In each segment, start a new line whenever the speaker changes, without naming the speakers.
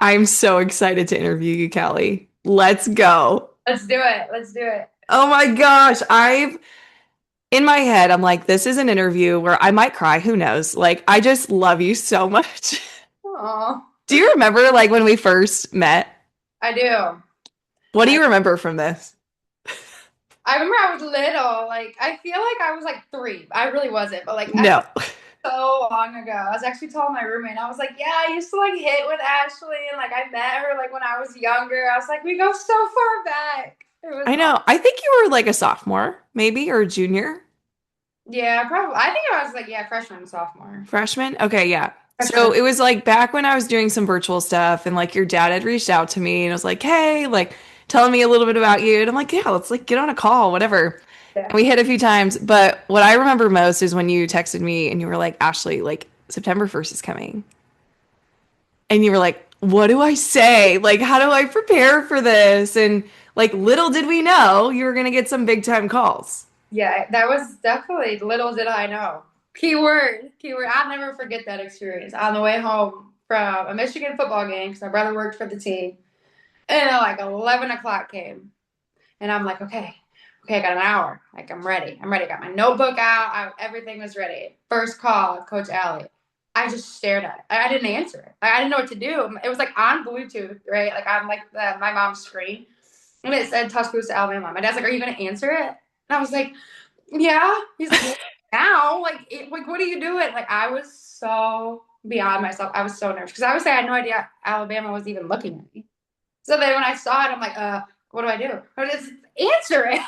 I'm so excited to interview you, Callie. Let's go.
Let's do it. Let's do it.
Oh my gosh. In my head, I'm like, this is an interview where I might cry. Who knows? Like, I just love you so much.
Oh,
Do you remember like when we first met?
I do.
What do
I
you remember from this?
I remember I was little. Like I feel like I was like three. I really wasn't, but like I
No.
felt so long ago. I was actually telling my roommate. I was like, yeah, I used to like hit with Ashley, and like I met her like when I was younger. I was like, we go so far back. It was
I
awesome.
know. I think you were like a sophomore, maybe, or a junior,
Yeah, probably. I think I was like freshman, sophomore,
freshman. Okay, yeah. So
freshman.
it was like back when I was doing some virtual stuff and like your dad had reached out to me and was like, hey, like telling me a little bit about you. And I'm like, yeah, let's like get on a call, whatever.
Yeah.
And we hit a few times. But what I remember most is when you texted me and you were like, Ashley, like September 1st is coming. And you were like, what do I say? Like, how do I prepare for this? And like, little did we know you were going to get some big time calls.
Yeah, that was definitely little did I know. Keyword, keyword. I'll never forget that experience on the way home from a Michigan football game because my brother worked for the team. And like 11 o'clock came. And I'm like, okay, I got an hour. Like, I'm ready. I'm ready. I got my notebook out. Everything was ready. First call, Coach Allie. I just stared at it. I didn't answer it. I didn't know what to do. It was like on Bluetooth, right? Like on like my mom's screen. And it said Tuscaloosa, Alabama. My dad's like, are you going to answer it? And I was like, yeah. He's like, well, now, like, what are you doing? Like, I was so beyond myself. I was so nervous because obviously I had no idea Alabama was even looking at me. So then when I saw it, I'm like, what do I do? I just answer it.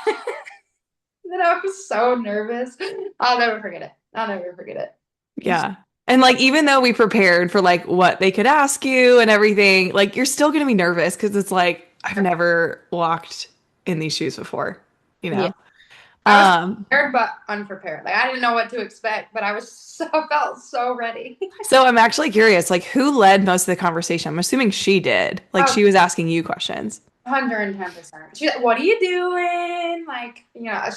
Then I was so nervous. I'll never forget it. I'll never forget it.
Yeah. And like, even though we prepared for like what they could ask you and everything, like, you're still going to be nervous because it's like, I've never walked in these shoes before, you
Yeah.
know?
I was
Um,
prepared but unprepared. Like I didn't know what to expect, but I was so felt so ready.
so I'm actually curious, like, who led most of the conversation? I'm assuming she did. Like,
Oh,
she was asking you questions.
110%. She's like, what are you doing? Like,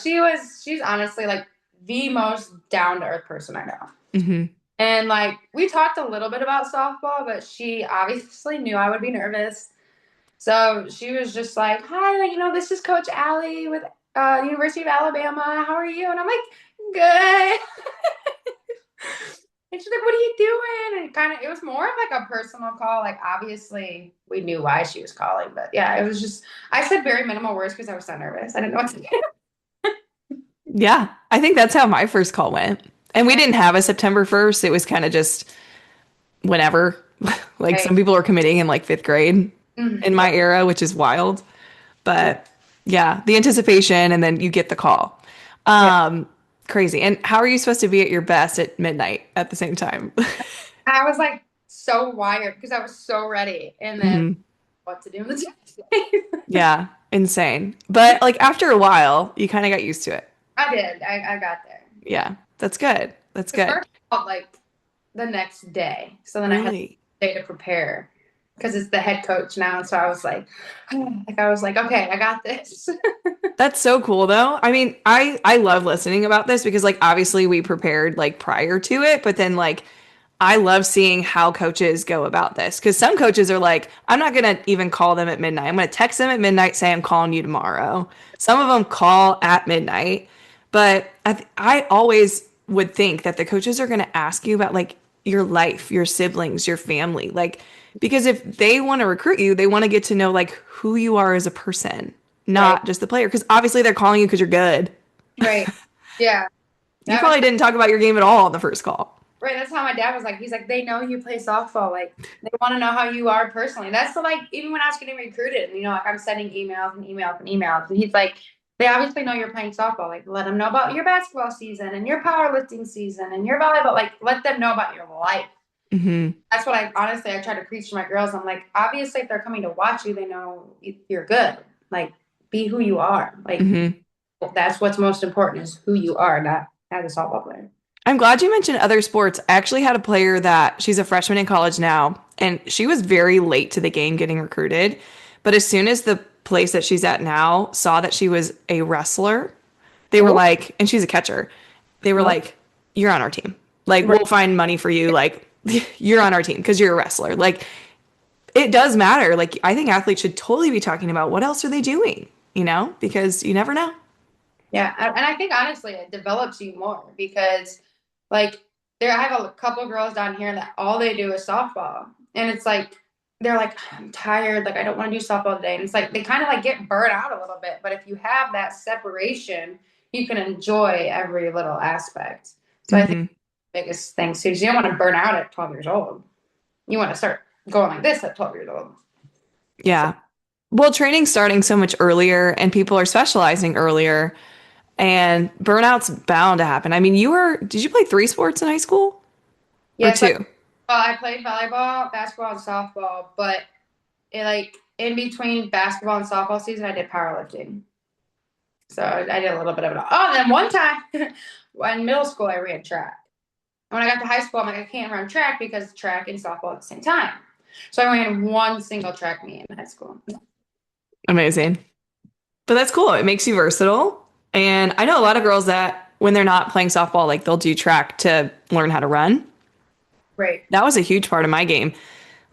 she's honestly like the most down to earth person I know.
Hmm.
And like we talked a little bit about softball, but she obviously knew I would be nervous. So she was just like, "Hi, like, this is Coach Allie with University of Alabama. How are you?" And I'm like, "Good." And she's like, "What are you doing?" And it was more of like a personal call. Like, obviously, we knew why she was calling, but yeah, it was just I said very minimal words because I was so nervous. I didn't know what to do.
Yeah. I think that's how my first call went. And we didn't have a September 1st. It was kind of just whenever. Like,
Right.
some people are committing in like fifth grade in
Mhm.
my era, which is wild. But yeah, the anticipation and then you get the call.
Yeah.
Um, Crazy. And how are you supposed to be at your best at midnight at the same time?
I was like so wired because I was so ready, and then
Hmm.
what to do in the day.
Yeah, insane. But like after a while, you kind of got used to it.
I did. I got there.
Yeah, that's good. That's
Because
good.
first called like the next day. So then I had
Really?
a day to prepare because it's the head coach now. So I was like, okay, I got this.
That's so cool though. I mean, I love listening about this because like obviously we prepared like prior to it, but then like I love seeing how coaches go about this because some coaches are like, I'm not gonna even call them at midnight. I'm gonna text them at midnight, say I'm calling you tomorrow. Some of them call at midnight, but I always would think that the coaches are gonna ask you about like your life, your siblings, your family, like because if they want to recruit you, they want to get to know like who you are as a person,
Right,
not just the player. Because obviously they're calling you because you're good.
right. Yeah.
You
That was
probably didn't talk about your game at all on the first call.
right. That's how my dad was like. He's like, they know you play softball. Like, they want to know how you are personally. That's the like, even when I was getting recruited, like I'm sending emails and emails and emails. And he's like, they obviously know you're playing softball. Like, let them know about your basketball season and your powerlifting season and your volleyball. Like, let them know about your life.
Hmm.
That's what I try to preach to my girls. I'm like, obviously, if they're coming to watch you, they know you're good. Like, be who you are. Like,
Hmm.
that's what's most important is who you are, not as a softball player.
I'm glad you mentioned other sports. I actually had a player that she's a freshman in college now, and she was very late to the game getting recruited. But as soon as the place that she's at now saw that she was a wrestler, they were
Oh,
like, and she's a catcher, they were
oh,
like, you're on our team. Like,
right.
we'll find money for you. Like, you're on our team because you're a wrestler. Like, it does matter. Like, I think athletes should totally be talking about what else are they doing, because you never know.
Yeah, and I think honestly it develops you more because like I have a couple of girls down here that all they do is softball. And it's like they're like, I'm tired, like I don't want to do softball today. And it's like they kind of like get burnt out a little bit. But if you have that separation, you can enjoy every little aspect. So I think
Hmm.
the biggest thing too is you don't want to burn out at 12 years old. You want to start going like this at 12 years old. So
Yeah. Well, training's starting so much earlier and people are specializing earlier and burnout's bound to happen. I mean, did you play three sports in high school or
yes,
two?
I played volleyball, basketball, and softball, but like in between basketball and softball season, I did powerlifting. So I did a little bit of it all. Oh, and then one time in middle school, I ran track. And when I got to high school, I'm like, I can't run track because track and softball at the same time. So I ran one single track meet in high school.
Amazing. But that's cool. It makes you versatile. And I know a lot of girls that when they're not playing softball, like they'll do track to learn how to run.
Right.
That was a huge part of my game.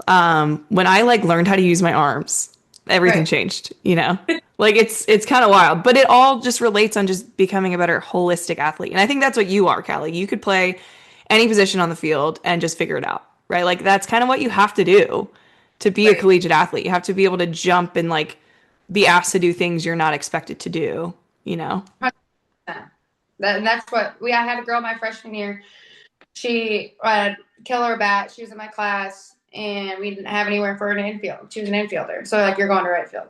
When I like learned how to use my arms, everything
Right.
changed. Like it's kind of wild, but it all just relates on just becoming a better holistic athlete. And I think that's what you are, Callie. You could play any position on the field and just figure it out, right? Like that's kind of what you have to do to be a
Right.
collegiate athlete. You have to be able to jump and like be asked to do things you're not expected to do.
100%. And that's what I had a girl my freshman year. She had killer bat. She was in my class, and we didn't have anywhere for her to infield. She was an infielder, so like you're going to right field.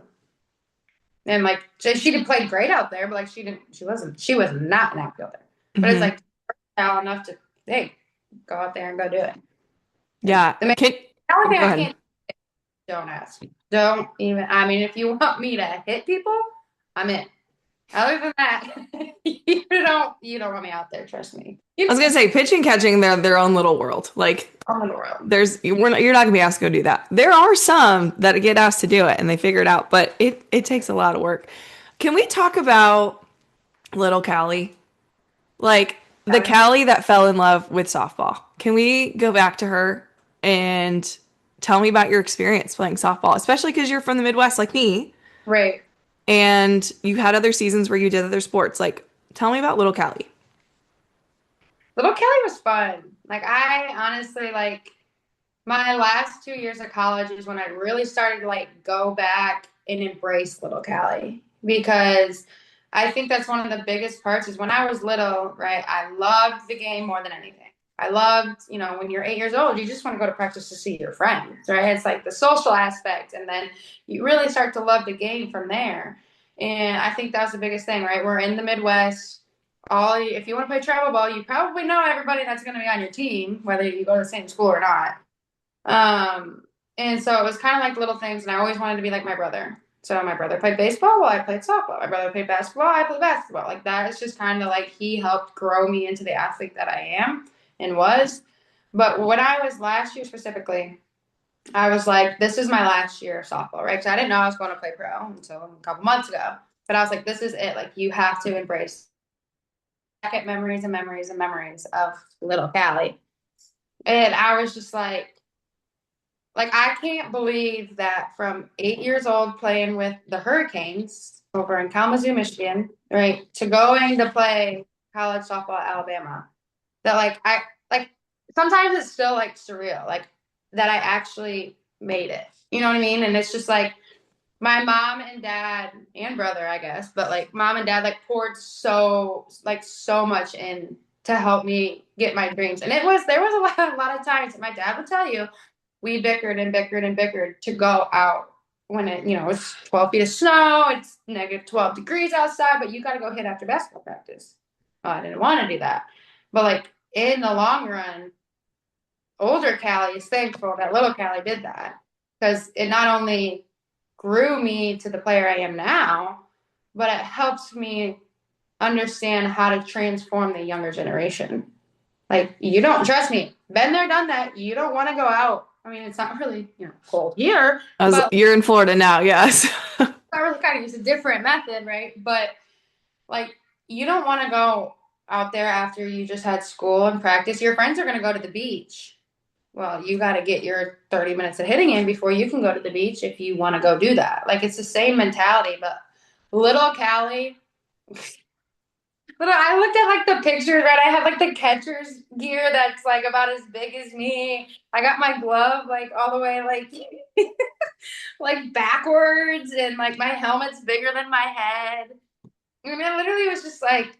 And like she did play great out there, but like she was not an outfielder. But it's
Hmm.
like talent enough to hey, go out there and go do it. And
Yeah.
the only thing
Go
I
ahead.
can't don't ask. Don't even I mean if you want me to hit people, I'm in. Other than that, you don't want me out there, trust me.
I
You
was gonna say pitching, catching, they're their own little world. Like
on the world.
you're not gonna be asked to go do that. There are some that get asked to do it and they figure it out, but it takes a lot of work. Can we talk about little Callie? Like the Callie that fell in love with softball. Can we go back to her and tell me about your experience playing softball, especially because you're from the Midwest like me,
Right.
and you had other seasons where you did other sports. Like, tell me about little Callie.
Little Kelly was fun. Like I honestly like my last 2 years of college is when I really started to like go back and embrace little Cali because I think that's one of the biggest parts is when I was little, right? I loved the game more than anything. I loved, when you're 8 years old, you just want to go to practice to see your friends, right? It's like the social aspect, and then you really start to love the game from there. And I think that's the biggest thing, right? We're in the Midwest. If you want to play travel ball, you probably know everybody that's going to be on your team, whether you go to the same school or not. And so it was kind of like little things, and I always wanted to be like my brother. So my brother played baseball while I played softball. My brother played basketball, I played basketball. Like that is just kind of like he helped grow me into the athlete that I am and was. But when I was last year specifically, I was like, this is my last year of softball, right? Because I didn't know I was going to play pro until a couple months ago. But I was like, this is it. Like you have to embrace at memories and memories and memories of little Callie. And I was just like I can't believe that from 8 years old playing with the Hurricanes over in Kalamazoo, Michigan, right, to going to play college softball at Alabama, that like I like sometimes it's still like surreal, like that I actually made it. You know what I mean? And it's just like my mom and dad and brother, I guess, but like mom and dad like poured so much in to help me get my dreams. And there was a lot of times that my dad would tell you we bickered and bickered and bickered to go out when it's 12 feet of snow, it's negative 12 degrees outside, but you got to go hit after basketball practice. Oh, I didn't want to do that. But like in the long run, older Callie is thankful that little Callie did that because it not only grew me to the player I am now, but it helps me understand how to transform the younger generation. Like you don't trust me. Been there, done that. You don't want to go out. I mean, it's not really cold here, but
You're in Florida now, yes.
I really kind of use a different method, right? But like you don't want to go out there after you just had school and practice. Your friends are going to go to the beach. well, you got to get your 30 minutes of hitting in before you can go to the beach if you want to go do that. Like it's the same mentality, but little Callie, but I looked at like the pictures, right? I have like the catcher's gear that's like about as big as me. I got my glove like all the way like like backwards, and like my helmet's bigger than my head. I mean, I literally was just like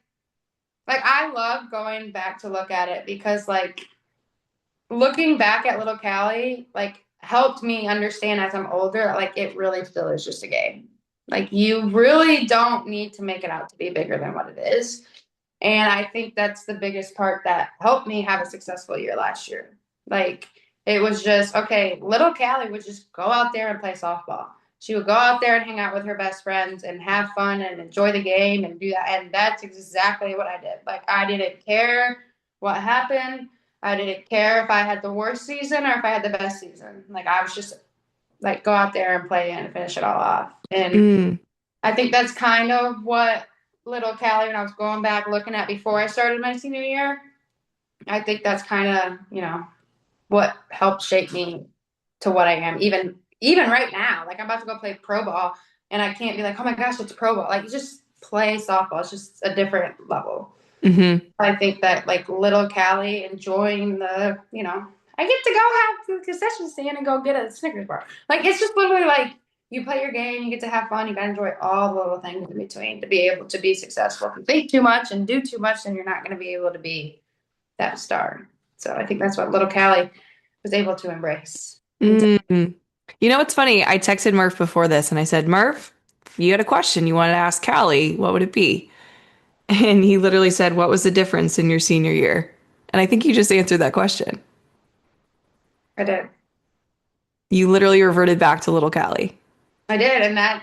I love going back to look at it because like looking back at little Callie like helped me understand as I'm older like it really still is just a game. Like you really don't need to make it out to be bigger than what it is. And I think that's the biggest part that helped me have a successful year last year. Like it was just okay, little Callie would just go out there and play softball. She would go out there and hang out with her best friends and have fun and enjoy the game and do that. And that's exactly what I did. Like I didn't care what happened. I didn't care if I had the worst season or if I had the best season. Like I was just like go out there and play and finish it all off. And
Mm,
I think that's kind of what little Callie, when I was going back looking at before I started my senior year, I think that's kind of, what helped shape me to what I am. Even right now, like I'm about to go play pro ball and I can't be like, oh my gosh, it's pro ball. Like just play softball. It's just a different level.
hmm
I think that like little Callie enjoying I get to go have the concession stand and go get a Snickers bar. Like it's just literally like you play your game, you get to have fun, you gotta enjoy all the little things in between to be able to be successful. If you think too much and do too much, then you're not gonna be able to be that star. So I think that's what little Callie was able to embrace.
mm. You know what's funny? I texted Murph before this and I said, Murph, you had a question you wanted to ask Callie. What would it be? And he literally said, what was the difference in your senior year? And I think you just answered that question.
I did.
You literally reverted back to little Callie.
I did, and I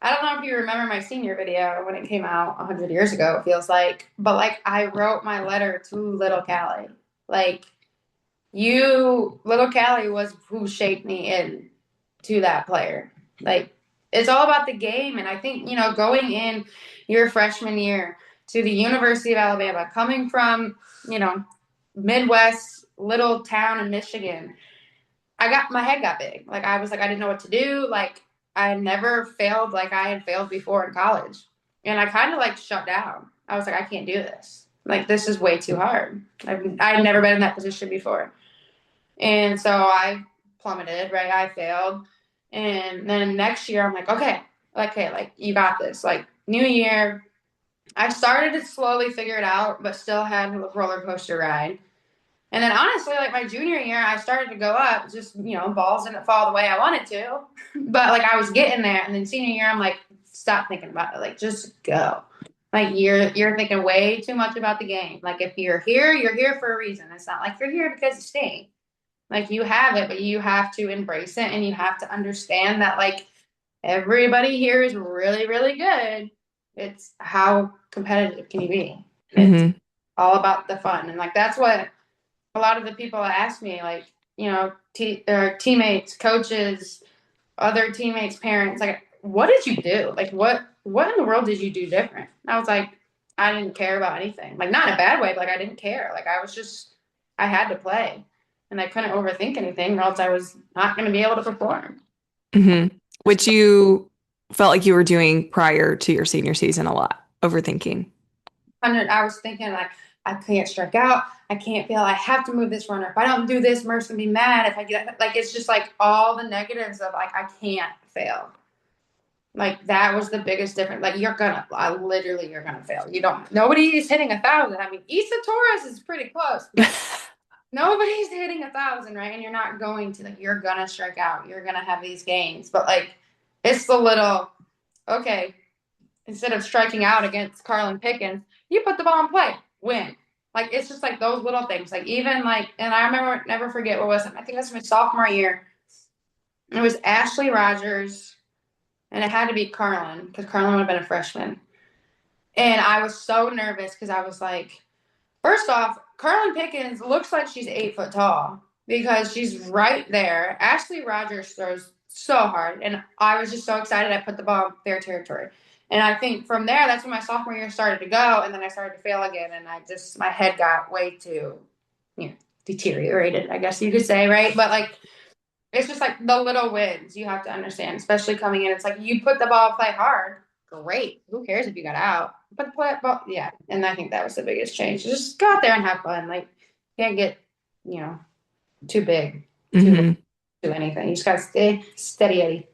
don't know if you remember my senior video when it came out 100 years ago, it feels like, but like I wrote my letter to little Callie. Like little Callie was who shaped me into that player. Like it's all about the game. And I think, going in your freshman year to the University of Alabama, coming from, Midwest little town in Michigan, my head got big. Like I was like, I didn't know what to do. Like I had never failed like I had failed before in college. And I kind of like shut down. I was like, I can't do this. Like this is way too hard. I had never been in that position before. And so I plummeted, right? I failed. And then next year I'm like, like you got this. Like new year, I started to slowly figure it out, but still had a roller coaster ride. And then honestly, like my junior year, I started to go up, just, balls didn't fall the way I wanted to. But like I was getting there. And then senior year, I'm like, stop thinking about it. Like just go. Like you're thinking way too much about the game. Like if you're here for a reason. It's not like you're here because you stink. Like you have it, but you have to embrace it and you have to understand that like everybody here is really, really good. It's how competitive can you be? It's
Hmm
all about the fun. And like that's what a lot of the people ask me, like, their teammates, coaches, other teammates, parents, like, what did you do? Like what in the world did you do different? And I was like, I didn't care about anything. Like not in a bad way, but like I didn't care. Like I had to play. And I couldn't overthink anything or else I was not gonna be able to perform.
hmm Which you felt like you were doing prior to your senior season a lot, overthinking.
I was thinking like I can't strike out. I can't fail. I have to move this runner. If I don't do this, Merck's gonna be mad. If I get like it's just like all the negatives of like I can't fail. Like that was the biggest difference. Like you're gonna fail. You don't. Nobody is hitting 1,000. I mean, Issa Torres is pretty close, but nobody's hitting 1,000, right? And you're not going to like you're gonna strike out. You're gonna have these games, but like it's the little okay. Instead of striking out against Carlin Pickens, you put the ball in play, win. Like it's just like those little things. Like even like, and I remember never forget what was it? I think that's my sophomore year. It was Ashley Rogers, and it had to be Carlin because Carlin would have been a freshman. And I was so nervous because I was like, first off, Carlin Pickens looks like she's 8 foot tall because she's right there. Ashley Rogers throws so hard, and I was just so excited. I put the ball in their territory, and I think from there, that's when my sophomore year started to go, and then I started to fail again, and my head got way too, deteriorated, I guess you could say, right? But like it's just like the little wins you have to understand, especially coming in. It's like you put the ball, play hard, great. Who cares if you got out? But play ball, yeah. And I think that was the biggest change. Just go out there and have fun. Like you can't get, you know, too big, too
Hmm.
too anything. You just gotta stay steady Eddie.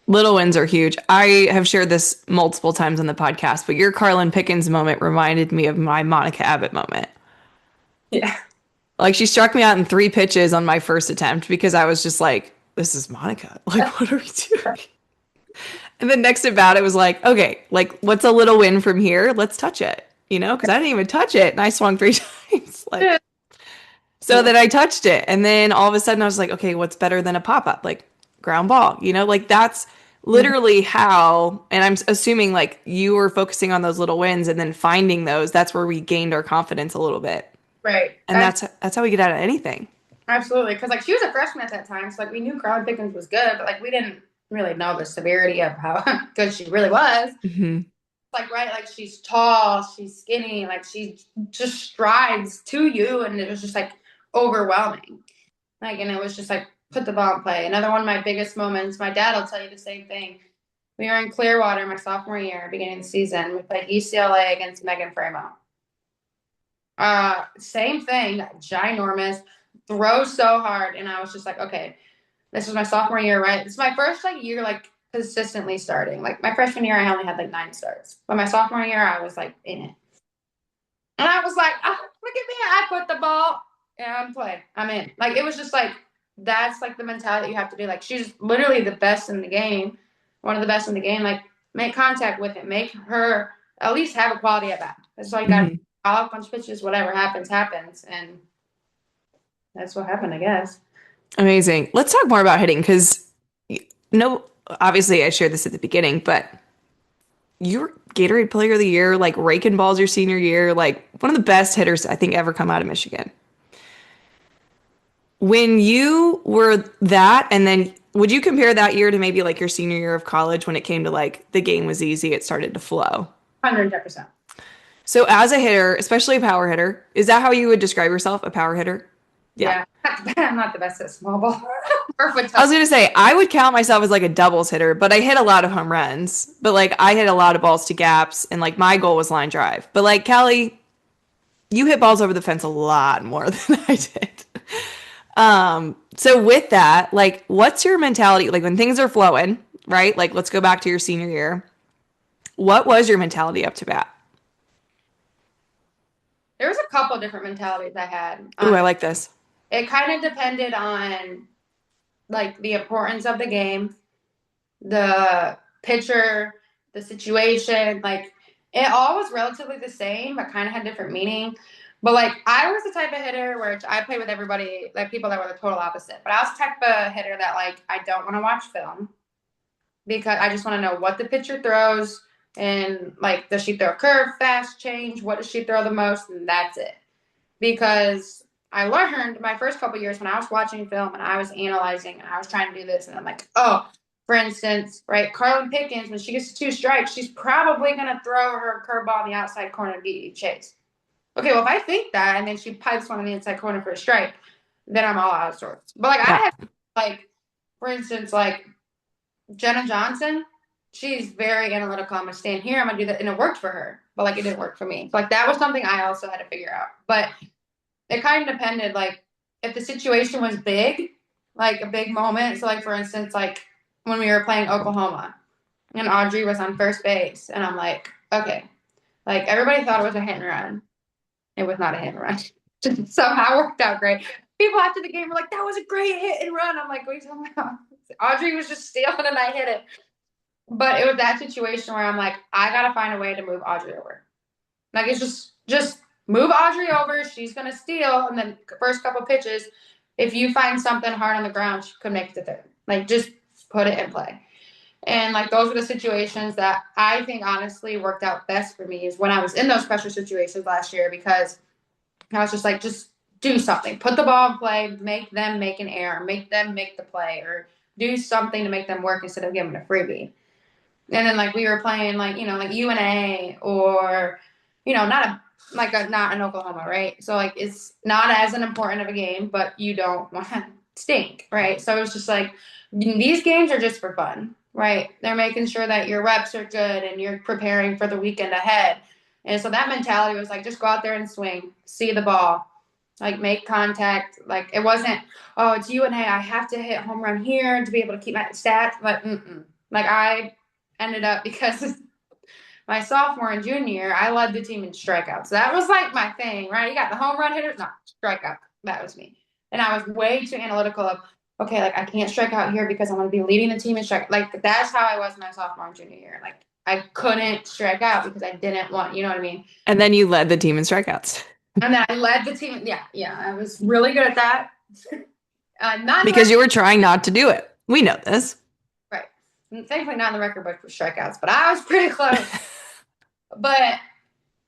Little wins are huge. I have shared this multiple times on the podcast, but your Carlin Pickens moment reminded me of my Monica Abbott moment.
Yeah.
Like she struck me out in 3 pitches on my first attempt because I was just like, this is Monica. Like, what are we doing? And then next about it was like, okay, like what's a little win from here? Let's touch it, because I didn't even touch it and I swung 3 times. Like, so
Yeah.
then I touched it. And then all of a sudden I was like, okay, what's better than a pop up? Like ground ball, like that's
Mhm.
literally how, and I'm assuming like you were focusing on those little wins and then finding those. That's where we gained our confidence a little bit.
Right.
And that's how we get out of anything.
Absolutely. Because like she was a freshman at that time. So like we knew Carl Pickens was good, but like we didn't really know the severity of how good she really was.
Hmm.
Like right, like she's tall, she's skinny, like she just strides to you, and it was just like overwhelming. Like, and it was just like put the ball in play. Another one of my biggest moments. My dad will tell you the same thing. We were in Clearwater my sophomore year, beginning of the season. We played UCLA against Megan Framo. Same thing, ginormous, throws so hard, and I was just like, okay, this was my sophomore year, right? It's my first like year like consistently starting. Like my freshman year, I only had like 9 starts, but my sophomore year, I was like in it, and I was like, oh, look at me, I put the ball and play, I'm in. Like it was just like that's like the mentality you have to do. Like she's literally the best in the game, one of the best in the game. Like make contact with it, make her at least have a quality at bat. That's all you got.
Hmm.
I'll punch pitches, whatever happens, happens, and that's what happened, I guess.
Amazing. Let's talk more about hitting because no, obviously I shared this at the beginning, but you were Gatorade Player of the Year, like raking balls your senior year, like one of the best hitters I think ever come out of Michigan. When you were that, and then would you compare that year to maybe like your senior year of college when it came to like the game was easy, it started to flow?
110%.
So as a hitter, especially a power hitter, is that how you would describe yourself, a power hitter? Yeah.
Yeah, I'm not the best at small ball. Perfect.
I was gonna say I would count myself as like a doubles hitter, but I hit a lot of home runs. But like I hit a lot of balls to gaps, and like my goal was line drive. But like Kelly, you hit balls over the fence a lot more than I did. So with that, like, what's your mentality? Like when things are flowing, right? Like let's go back to your senior year. What was your mentality up to bat?
There was a couple different mentalities I had.
Ooh, I like this.
It kind of depended on like the importance of the game, the pitcher, the situation. Like it all was relatively the same, but kind of had different meaning. But like I was the type of hitter where I played with everybody, like people that were the total opposite. But I was the type of hitter that like I don't want to watch film because I just want to know what the pitcher throws and like does she throw a curve, fast change, what does she throw the most, and that's it. Because I learned my first couple years when I was watching film and I was analyzing and I was trying to do this and I'm like, oh, for instance, right, Carlin Pickens, when she gets to 2 strikes, she's probably gonna throw her curveball in the outside corner to beat Chase. Okay, well if I think that and then she pipes one in the inside corner for a strike, then I'm all out of sorts. But like I
Yeah.
have like, for instance, like Jenna Johnson, she's very analytical. I'm gonna stand here, I'm gonna do that, and it worked for her, but like it didn't work for me. So, like that was something I also had to figure out. But it kind of depended, like if the situation was big, like a big moment. So, like for instance, like when we were playing Oklahoma, and Audrey was on first base, and I'm like, okay, like everybody thought it was a hit and run. It was not a hit and run. Just somehow worked out great. People after the game were like, that was a great hit and run. I'm like, what are you talking about? Audrey was just stealing and I hit it. But it was that situation where I'm like, I gotta find a way to move Audrey over. Like it's just move Audrey over. She's gonna steal, and then first couple pitches, if you find something hard on the ground, she could make the third. Like just put it in play. And like those were the situations that I think honestly worked out best for me is when I was in those pressure situations last year because I was just like, just do something. Put the ball in play, make them make an error, make them make the play, or do something to make them work instead of giving a freebie. And then like we were playing like, like UNA or, not a like not in Oklahoma, right? So like it's not as an important of a game, but you don't want to stink, right? So it's just like these games are just for fun, right? They're making sure that your reps are good and you're preparing for the weekend ahead. And so that mentality was like just go out there and swing, see the ball, like make contact. Like it wasn't, oh, it's UNA. I have to hit home run here to be able to keep my stats. Like, like I ended up because my sophomore and junior year, I led the team in strikeouts. That was like my thing, right? You got the home run hitters, no strikeout. That was me, and I was way too analytical of, okay, like I can't strike out here because I'm going to be leading the team in strike. Like that's how I was my sophomore and junior year. Like I couldn't strike out because I didn't want, you know what I mean?
And then you led the team in strikeouts
And then I led the team. Yeah, yeah, I was really good at that. Not in the
because
record,
you were trying not to do it. We know this.
right? Thankfully, not in the record book for strikeouts, but I was pretty close. But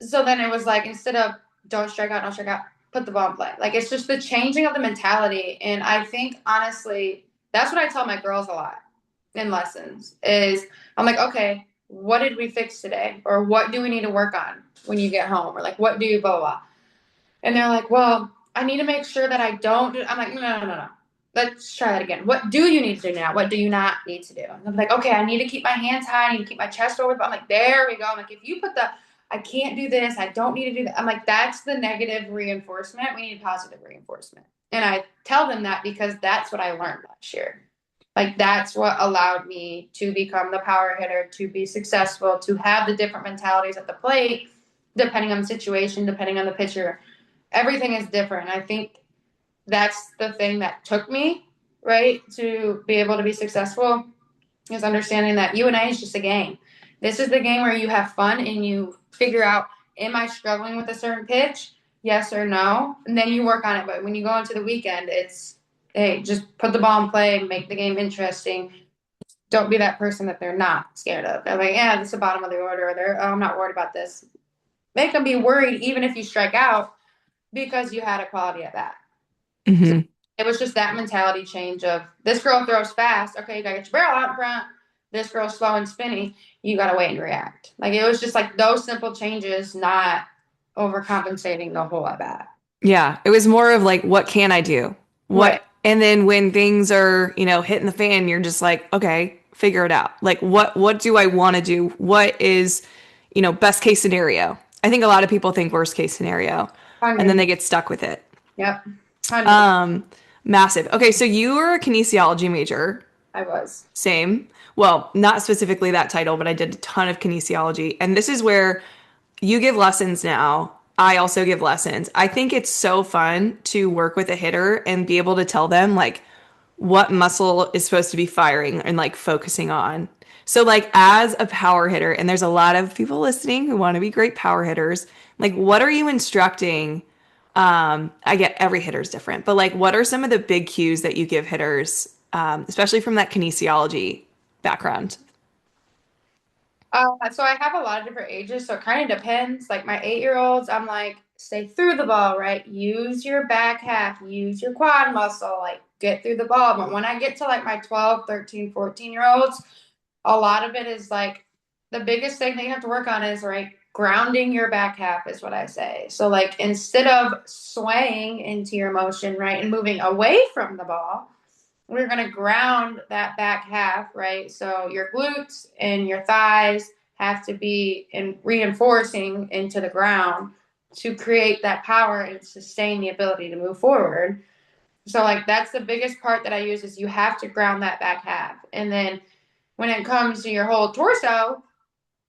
so then it was like instead of don't strike out, put the ball in play. Like it's just the changing of the mentality. And I think honestly, that's what I tell my girls a lot in lessons is I'm like, okay, what did we fix today? Or what do we need to work on when you get home? Or like what do you blah blah? And they're like, well, I need to make sure that I don't do. I'm like, no. Let's try that again. What do you need to do now? What do you not need to do? And I'm like, okay, I need to keep my hands high. I need to keep my chest over. I'm like, there we go. I'm like, if you put the, I can't do this. I don't need to do that. I'm like, that's the negative reinforcement. We need positive reinforcement. And I tell them that because that's what I learned last year. Like that's what allowed me to become the power hitter, to be successful, to have the different mentalities at the plate, depending on the situation, depending on the pitcher. Everything is different. I think that's the thing that took me, right, to be able to be successful is understanding that UNA is just a game. This is the game where you have fun and you figure out, am I struggling with a certain pitch? Yes or no? And then you work on it. But when you go into the weekend, it's, hey, just put the ball in play, make the game interesting. Don't be that person that they're not scared of. They're like, yeah, this is the bottom of the order. Or they're, oh, I'm not worried about this. Make them be worried even if you strike out because you had a quality at bat. So
Mm-hmm.
it was just that mentality change of this girl throws fast. Okay, you gotta get your barrel out in front. This girl's slow and spinny. You gotta wait and react. Like it was just like those simple changes, not overcompensating the whole at bat.
Yeah, it was more of like, what can I do?
Right.
And then when things are, hitting the fan, you're just like, okay, figure it out. Like, what do I want to do? What is, best case scenario? I think a lot of people think worst case scenario, and then
100.
they get stuck with it.
Yep. 100.
Um, Massive. Okay, so you were a kinesiology major.
I was.
Same. Well, not specifically that title, but I did a ton of kinesiology. And this is where you give lessons now. I also give lessons. I think it's so fun to work with a hitter and be able to tell them like what muscle is supposed to be firing and like focusing on. So like as a power hitter, and there's a lot of people listening who want to be great power hitters, like what are you instructing? I get every hitter's different, but like what are some of the big cues that you give hitters, especially from that kinesiology background?
So I have a lot of different ages, so it kind of depends. Like my 8-year-olds, I'm like, stay through the ball, right? Use your back half, use your quad muscle, like get through the ball. But when I get to like my 12, 13, 14-year-olds, a lot of it is like the biggest thing that you have to work on is right grounding your back half is what I say. So like instead of swaying into your motion, right, and moving away from the ball, we're going to ground that back half, right? So your glutes and your thighs have to be in reinforcing into the ground to create that power and sustain the ability to move forward. So like that's the biggest part that I use is you have to ground that back half. And then when it comes to your whole torso,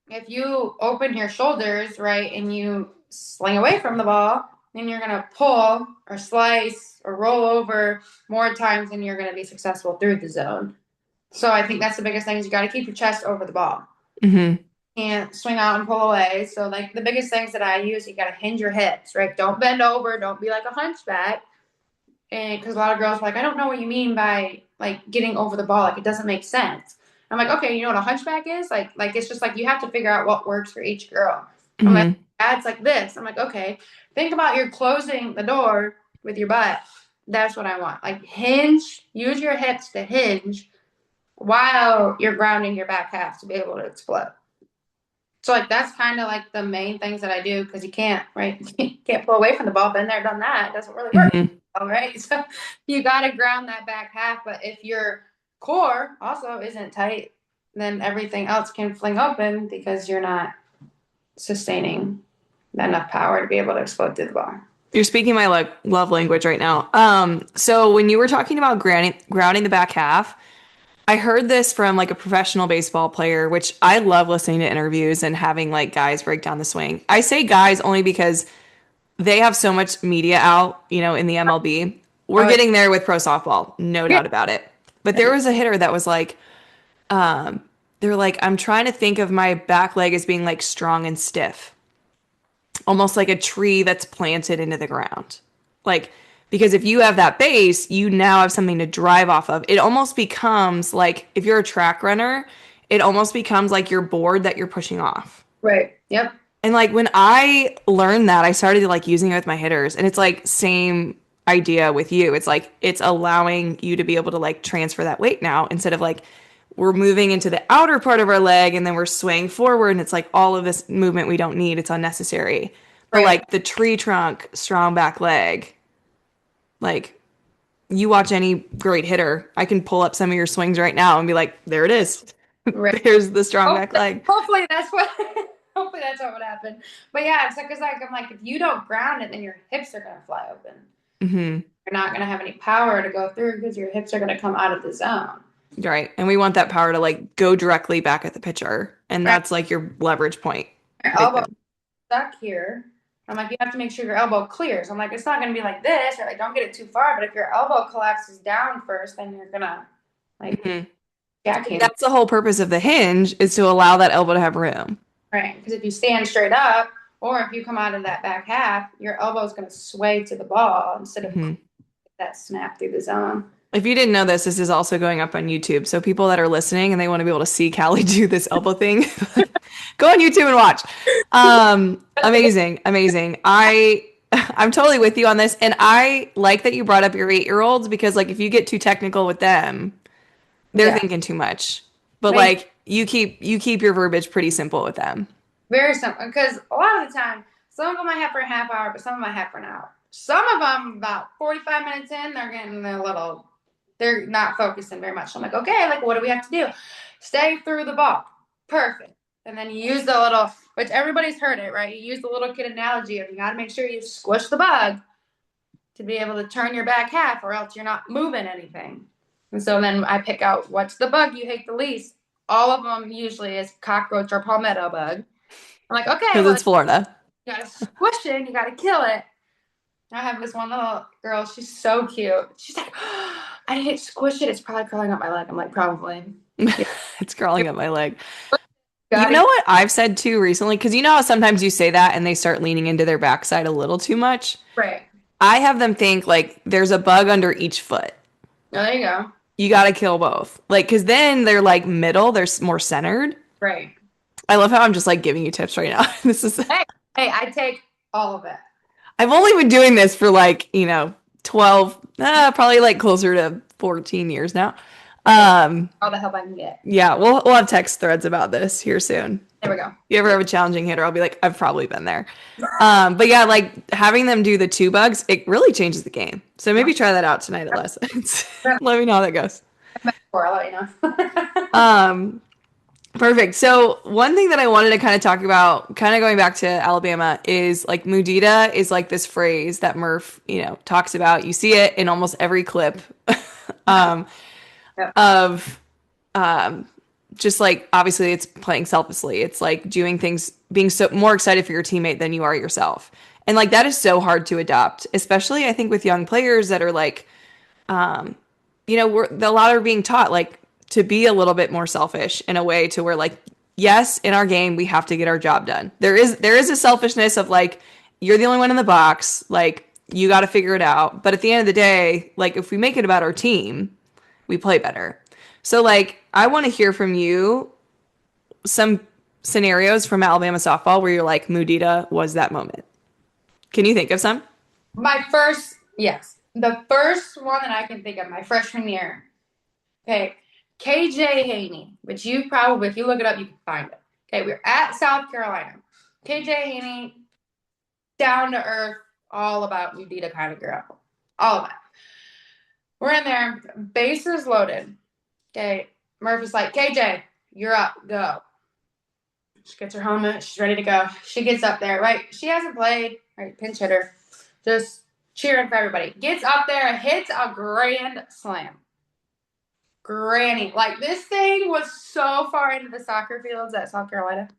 if you open your shoulders, right, and you sling away from the ball, then you're going to pull or slice or roll over more times than you're going to be successful through the zone. So I think that's the biggest thing is you got to keep your chest over the ball.
Mm-hmm.
Can't swing out and pull away. So like the biggest things that I use, you got to hinge your hips, right? Don't bend over. Don't be like a hunchback. And because a lot of girls are like, I don't know what you mean by like getting over the ball. Like it doesn't make sense. I'm like, okay, you know what a hunchback is? Like it's just like you have to figure out what works for each girl. I'm like,
Mm-hmm.
it's like this. I'm like, okay, think about you're closing the door with your butt. That's what I want. Like hinge, use your hips to hinge while you're grounding your back half to be able to explode. So like that's kind of like the main things that I do because you can't, right? You can't pull away from the ball. Been there, done that. It doesn't really work.
Hmm.
All right. So you got to ground that back half. But if your core also isn't tight, then everything else can fling open because you're not sustaining enough power to be able to explode through the ball.
You're speaking my like love language right now. So when you were talking about grounding the back half, I heard this from like a professional baseball player, which I love listening to interviews and having like guys break down the swing. I say guys only because they have so much media out, in the MLB. We're
Oh,
getting there with pro softball, no
yeah.
doubt about it. But there was a hitter that was like, they're like, I'm trying to think of my back leg as being like strong and stiff, almost like a tree that's planted into the ground. Like, because if you have that base, you now have something to drive off of. It almost becomes like if you're a track runner, it almost becomes like your board that you're pushing off.
Right. Yep.
And like when I learned that, I started like using it with my hitters, and it's like same idea with you. It's like it's allowing you to be able to like transfer that weight now instead of like we're moving into the outer part of our leg and then we're swaying forward and it's like all of this movement we don't need. It's unnecessary. But
Right.
like the tree trunk, strong back leg, like you watch any great hitter, I can pull up some of your swings right now and be like, there it is.
Right.
There's the strong back
Hopefully,
leg.
hopefully that's what. Hopefully that's what would happen. But yeah, it's like because like I'm like if you don't ground it, then your hips are gonna fly open.
Hmm.
You're not gonna have any power to go through because your hips are gonna come out of the zone.
Right. And we want that power to like go directly back at the pitcher. And
Right.
that's like your leverage point
Your
right
elbow
there.
stuck here. I'm like, you have to make sure your elbow clears. I'm like, it's not gonna be like this, or like don't get it too far. But if your elbow collapses down first, then you're gonna like
Hmm.
jackhammer.
That's the whole purpose of the hinge is to allow that elbow to have room.
Right. Because if you stand straight up, or if you come out of that back half, your elbow is gonna sway to the ball instead of
Hmm.
that snap through the zone.
If you didn't know this, this is also going up on YouTube. So people that are listening and they want to be able to see Callie do this elbow thing, go on YouTube and watch. Amazing, amazing. I'm totally with you on this, and I like that you brought up your 8-year-olds because like if you get too technical with them, they're
Yeah.
thinking too much. But
Right.
like you keep your verbiage pretty simple with them.
Very simple. Because a lot of the time, some of them I have for a half hour, but some of them I have for an hour. Some of them, about 45 minutes in, they're getting a little, they're not focusing very much. So I'm like, okay, like, what do we have to do? Stay through the ball. Perfect. And then you use the little, which everybody's heard it, right? You use the little kid analogy of you got to make sure you squish the bug to be able to turn your back half, or else you're not moving anything. And so then I pick out what's the bug you hate the least. All of them usually is cockroach or palmetto bug. I'm like, okay,
Because
well,
it's Florida.
you gotta squish it, you gotta kill it. I have this one little girl, she's so cute. She's like, oh, I didn't squish it, it's probably crawling up my leg. I'm like, probably. Yeah,
It's crawling up my leg. You
gotta
know what I've said too recently? Because you know how sometimes you say that and they start leaning into their backside a little too much?
right.
I have them think like there's a bug under each foot.
Oh, there you go.
You got to kill both. Like, because then they're like middle, they're more centered.
Right.
I love how I'm just like giving you tips right now. This is,
Hey, hey, I take all of it.
I've only been doing this for like, 12, probably like closer to 14 years now.
Hey,
Um,
all the help I can get.
yeah, we'll have text threads about this here soon.
There we go.
You ever have a challenging hitter, I'll be like, I've probably been there. But yeah, like having them do the 2 bugs, it really changes the game. So maybe try that out tonight at lessons. Let me know how that goes.
I'll let you know.
Um, Perfect. So one thing that I wanted to kind of talk about, kind of going back to Alabama, is like Mudita is like this phrase that Murph, talks about. You see it in almost every clip, um,
Yep.
of just like obviously it's playing selflessly. It's like doing things, being so more excited for your teammate than you are yourself. And like that is so hard to adopt, especially I think with young players that are like, a lot are being taught like to be a little bit more selfish in a way to where like, yes, in our game we have to get our job done. There is a selfishness of like you're the only one in the box, like you got to figure it out. But at the end of the day, like if we make it about our team, we play better. So like I want to hear from you some scenarios from Alabama softball where you're like Mudita was that moment. Can you think of some?
My first, yes. The first one that I can think of, my freshman year. Okay. KJ Haney, which you probably, if you look it up, you can find it. Okay, we're at South Carolina. KJ Haney, down to earth, all about Udita kind of girl. All of it. We're in there, bases loaded. Okay, Murphy's like, KJ, you're up, go. She gets her helmet, she's ready to go. She gets up there, right? She hasn't played, right? Pinch hitter, just cheering for everybody. Gets up there, hits a grand slam. Granny. Like, this thing was so far into the soccer fields at South Carolina.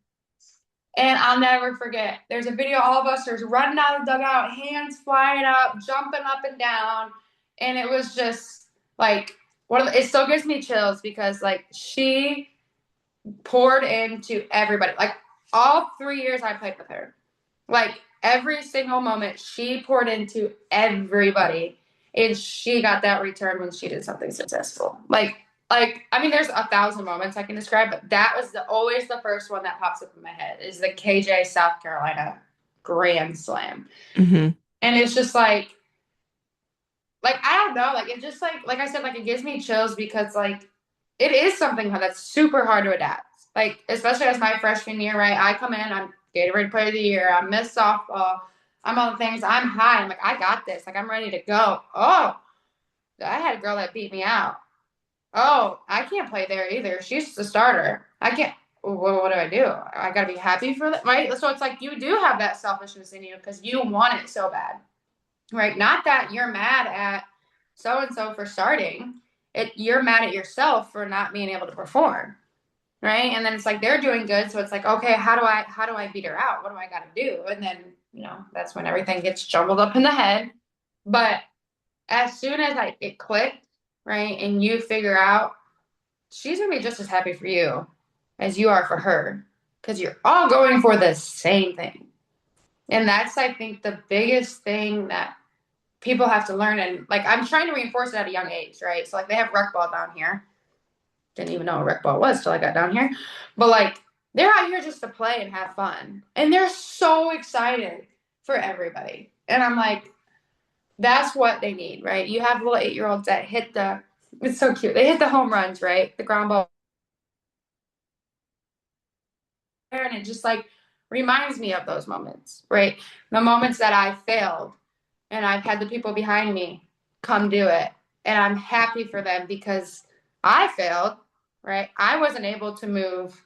And I'll never forget. There's a video, all of us are running out of the dugout, hands flying up, jumping up and down. And it was just like, it still gives me chills because, like, she poured into everybody. Like, all 3 years I played with her. Like, every single moment, she poured into everybody. And she got that return when she did something successful. I mean, there's 1,000 moments I can describe, but that was always the first one that pops up in my head is the KJ South Carolina Grand Slam.
Mm-hmm.
And it's just like I don't know, like it just like I said, like it gives me chills because like it is something that's super hard to adapt. Like especially as my freshman year, right? I come in, I'm Gatorade Player of the Year, I'm Miss Softball, I'm all the things, I'm high, I'm like I got this, like I'm ready to go. Oh, I had a girl that beat me out. Oh, I can't play there either. She's the starter. I can't. What do I do? I got to be happy for that, right? So it's like you do have that selfishness in you because you want it so bad, right? Not that you're mad at so and so for starting. You're mad at yourself for not being able to perform, right? And then it's like they're doing good, so it's like, okay, how do I beat her out? What do I got to do? And then that's when everything gets jumbled up in the head. But as soon as it clicked, right, and you figure out she's gonna be just as happy for you as you are for her because you're all going for the same thing. And that's, I think, the biggest thing that people have to learn. And like, I'm trying to reinforce it at a young age, right? So like they have rec ball down here. Didn't even know what rec ball was till I got down here. But like, they're out here just to play and have fun. And they're so excited for everybody. And I'm like, that's what they need, right? You have little 8-year-olds that it's so cute. They hit the home runs, right? The ground ball. And it just like reminds me of those moments, right? The moments that I failed and I've had the people behind me come do it. And I'm happy for them because I failed, right? I wasn't able to move,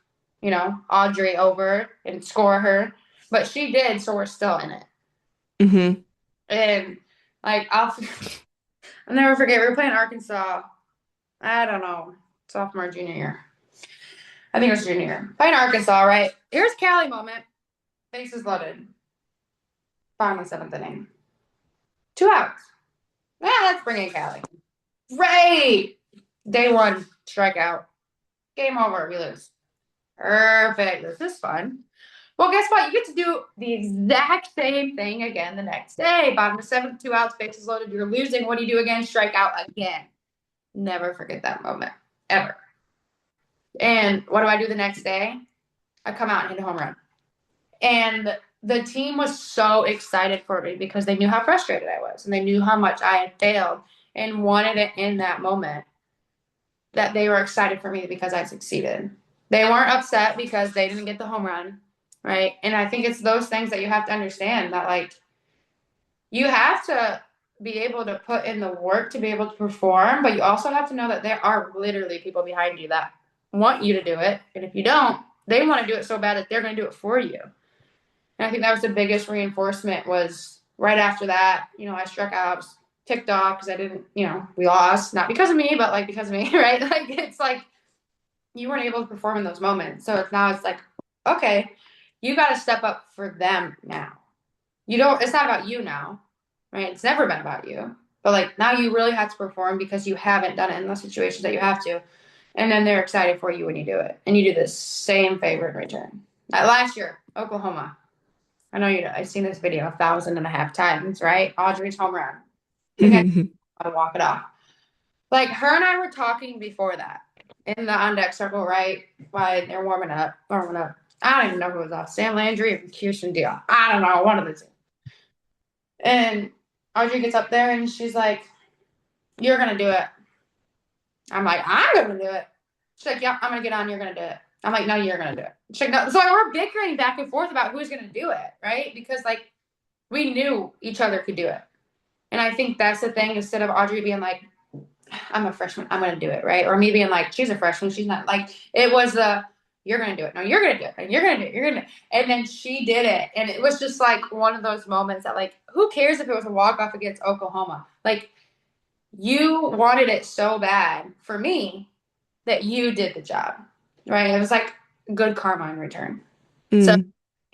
Audrey over and score her, but she did. So we're still in it.
Mm-hmm.
And like, I'll never forget, we were playing Arkansas. I don't know, sophomore, junior year. I think it was junior year. Playing Arkansas, right? Here's Kali moment. Bases loaded. Bottom of the seventh inning. 2 outs. Yeah, let's bring in Kali. Great. Day 1, strikeout. Game over. We lose. Perfect. This is fun. Well, guess what? You get to do the exact same thing again the next day. Bottom of the 7th, 2 outs, bases loaded. You're losing. What do you do again? Strikeout again. Never forget that moment. Ever. And what do I do the next day? I come out and hit a home run. And the team was so excited for me because they knew how frustrated I was and they knew how much I had failed and wanted it in that moment that they were excited for me because I succeeded. They weren't upset because they didn't get the home run, right? And I think it's those things that you have to understand that, like, you have to be able to put in the work to be able to perform, but you also have to know that there are literally people behind you that want you to do it. And if you don't, they want to do it so bad that they're going to do it for you. And I think that was the biggest reinforcement was right after that, I struck out, ticked off because I didn't, we lost, not because of me, but like because of me, right? Like, it's like you weren't able to perform in those moments. So it's like, okay, you got to step up for them now. It's not about you now, right? It's never been about you. But like now you really have to perform because you haven't done it in those situations that you have to. And then they're excited for you when you do it. And you do the same favor in return. Last year, Oklahoma. I know I've seen this video 1,500 times, right? Audrey's home run. I think I gotta walk it off. Like her and I were talking before that in the on deck circle, right? While they're warming up. I don't even know who was off. Sam Landry or Kirsten Deal. I don't know, one of the two. And Audrey gets up there and she's like, "You're gonna do it." I'm like, "I'm gonna do it." She's like, "Yeah, I'm gonna get on. You're gonna do it." I'm like, no, you're gonna do it. She's like, no. So we're bickering back and forth about who's gonna do it, right? Because like we knew each other could do it. And I think that's the thing, instead of Audrey being like, I'm a freshman, I'm gonna do it, right? Or me being like, she's a freshman, she's not, like it was the you're gonna do it. No, you're gonna do it. And you're gonna do it. You're gonna do it. And then she did it. And it was just like one of those moments that like, who cares if it was a walk off against Oklahoma? Like you wanted it so bad for me that you did the job. Right? It was like good karma in return. So
Mm.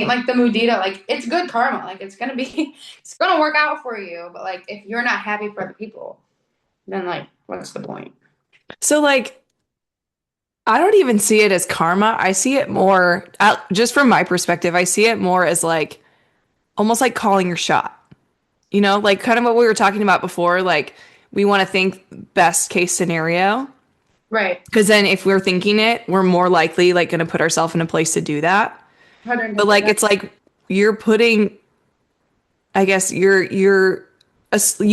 like the mudita, like it's good karma. Like it's gonna be it's gonna work out for you. But like if you're not happy for the people, then like what's the point?
So like I don't even see it as karma. I see it more, just from my perspective, I see it more as like almost like calling your shot. You know, like kind of what we were talking about before. Like we want to think best case scenario.
Right.
Because then if we're thinking it, we're more likely like going to put ourselves in a place to do that. But like
110%.
it's like you're putting, I guess you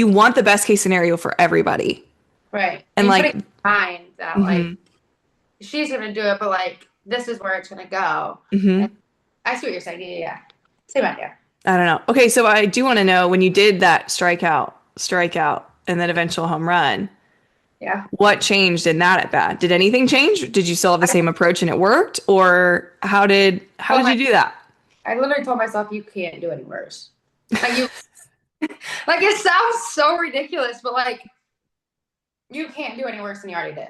want the best case scenario for everybody.
Right.
And
And putting
like
in mind that like
mhm,
she's gonna do it, but like this is where it's gonna go. And
mhm.
I see what you're saying. Yeah, yeah. Same idea.
I don't know. Okay, so I do want to know when you did that strikeout, and then eventual home run,
Yeah.
what changed in that at bat? Did anything change? Did you still have the
I
same approach and it worked, or how
told
did
my
you do that?
I literally told myself you can't do any worse. Like you like it sounds so ridiculous, but like you can't do any worse than you already did.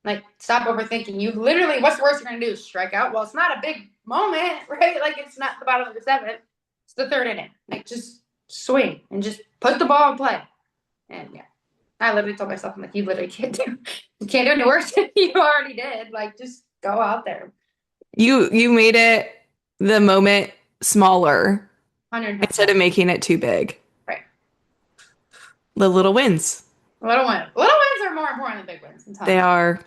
Like stop overthinking. You literally what's the worst you're gonna do? Strike out? Well, it's not a big moment, right? Like it's not the bottom of the seventh. It's the third inning. Like just swing and just put the ball in play. And yeah. I literally told myself, I'm like, you can't do any worse than you already did. Like, just go out there.
You made it the moment smaller instead
110%.
of making it too big.
Right.
The little wins.
Little wins. Little wins are more important than big wins. I'm telling
They
you.
are.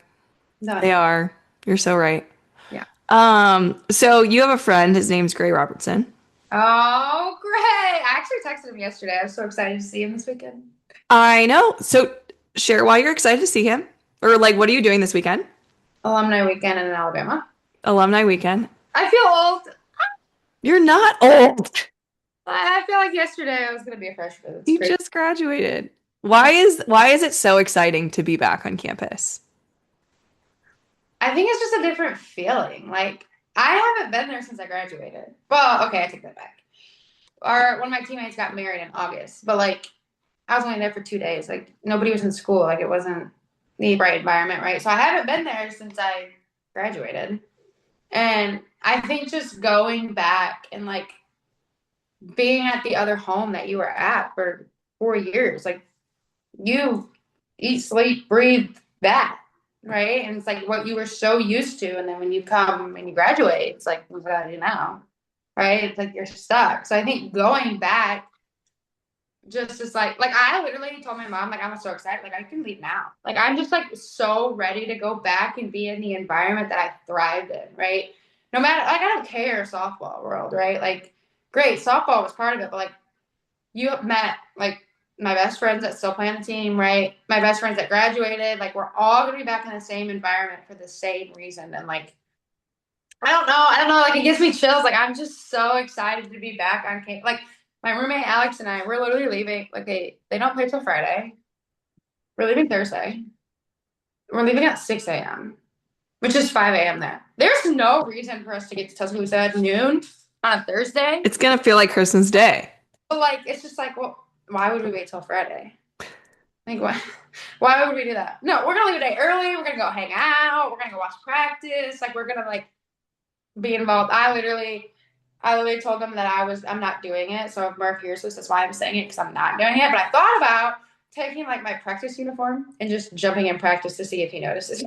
They
Done.
are. You're so right.
Yeah.
So you have a friend, his name's Gray Robertson.
Oh, great. I actually texted him yesterday. I was so excited to see him this weekend.
I know. So share why you're excited to see him. Or like what are you doing this weekend?
Alumni weekend in Alabama.
Alumni weekend.
I feel old.
You're not old.
I feel like yesterday I was going to be a freshman. It's
You
crazy.
just graduated. Why is it so exciting to be back on campus?
I think it's just a different feeling. Like, I haven't been there since I graduated. Well, okay, I take that back. One of my teammates got married in August, but like I was only there for 2 days. Like nobody was in school. Like it wasn't the right environment, right? So I haven't been there since I graduated. And I think just going back and like being at the other home that you were at for 4 years, like you eat, sleep, breathe that, right? And it's like what you were so used to. And then when you come and you graduate, it's like, what do I do now? Right? It's like you're stuck. So I think going back just is like I literally told my mom, like I'm so excited, like I can leave now. Like I'm just like so ready to go back and be in the environment that I thrived in, right? No matter like I don't care softball world, right? Like great, softball was part of it, but like you have met like my best friends that still play on the team, right? My best friends that graduated, like we're all gonna be back in the same environment for the same reason. And like I don't know, like it gives me chills. Like I'm just so excited to be back on campus. Like my roommate Alex and I, we're literally leaving. Like they don't play till Friday. We're leaving Thursday. We're leaving at 6 a.m., which is 5 a.m. there. There's no reason for us to get to Tuscaloosa at noon on a Thursday.
It's gonna feel like Christmas Day.
But like it's just like, well, why would we wait till Friday? Like why would we do that? No, we're gonna leave a day early. We're gonna go hang out. We're gonna go watch practice. Like we're gonna like be involved. I literally told them that I'm not doing it. So if Murph hears this, that's why I'm saying it because I'm not doing it. But I thought about taking like my practice uniform and just jumping in practice to see if he notices.